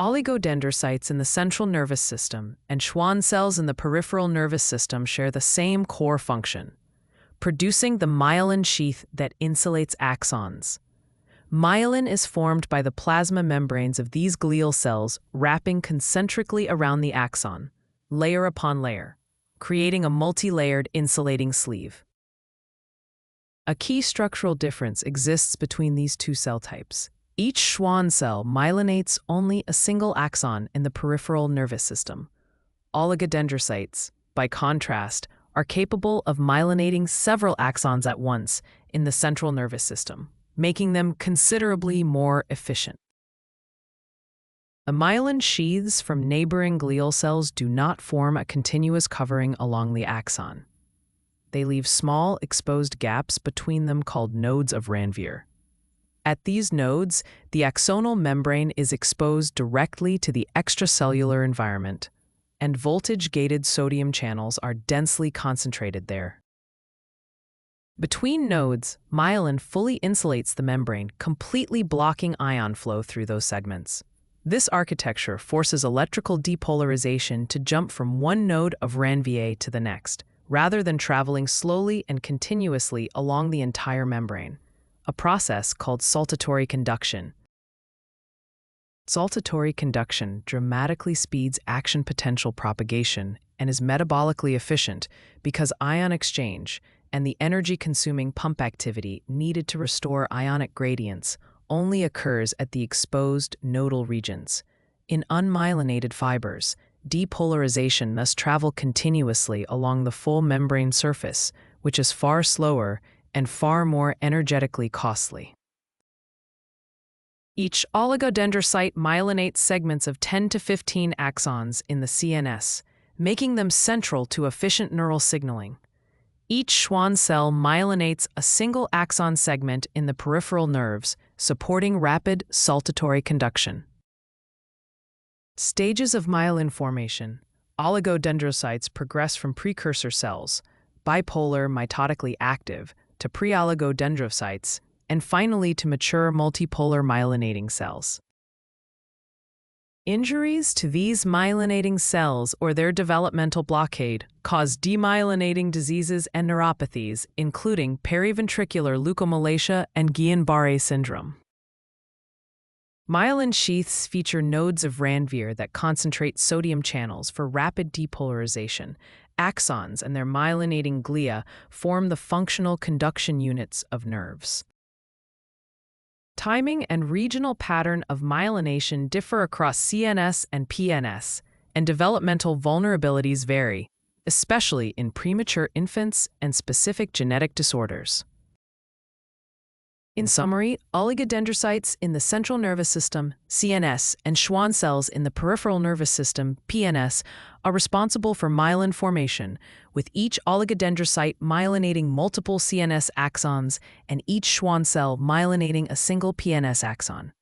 Oligodendrocytes in the central nervous system and Schwann cells in the peripheral nervous system share the same core function, producing the myelin sheath that insulates axons. Myelin is formed by the plasma membranes of these glial cells wrapping concentrically around the axon, layer upon layer, creating a multi-layered insulating sleeve. A key structural difference exists between these two cell types. Each Schwann cell myelinates only a single axon in the peripheral nervous system. Oligodendrocytes, by contrast, are capable of myelinating several axons at once in the central nervous system, making them considerably more efficient. The myelin sheaths from neighboring glial cells do not form a continuous covering along the axon. They leave small, exposed gaps between them called nodes of Ranvier. At these nodes, the axonal membrane is exposed directly to the extracellular environment, and voltage-gated sodium channels are densely concentrated there. Between nodes, myelin fully insulates the membrane, completely blocking ion flow through those segments. This architecture forces electrical depolarization to jump from one node of Ranvier to the next, rather than traveling slowly and continuously along the entire membrane, a process called saltatory conduction. Saltatory conduction dramatically speeds action potential propagation and is metabolically efficient because ion exchange and the energy-consuming pump activity needed to restore ionic gradients only occurs at the exposed nodal regions. In unmyelinated fibers, depolarization must travel continuously along the full membrane surface, which is far slower and far more energetically costly. Each oligodendrocyte myelinates segments of 10 to 15 axons in the CNS, making them central to efficient neural signaling. Each Schwann cell myelinates a single axon segment in the peripheral nerves, supporting rapid saltatory conduction. Stages of myelin formation. Oligodendrocytes progress from precursor cells, bipolar mitotically active, to pre-oligodendrocytes, and finally to mature multipolar myelinating cells. Injuries to these myelinating cells or their developmental blockade cause demyelinating diseases and neuropathies, including periventricular leukomalacia and Guillain-Barré syndrome. Myelin sheaths feature nodes of Ranvier that concentrate sodium channels for rapid depolarization. Axons and their myelinating glia form the functional conduction units of nerves. Timing and regional pattern of myelination differ across CNS and PNS, and developmental vulnerabilities vary, especially in premature infants and specific genetic disorders. In summary, oligodendrocytes in the central nervous system, CNS, and Schwann cells in the peripheral nervous system, PNS, are responsible for myelin formation, with each oligodendrocyte myelinating multiple CNS axons and each Schwann cell myelinating a single PNS axon.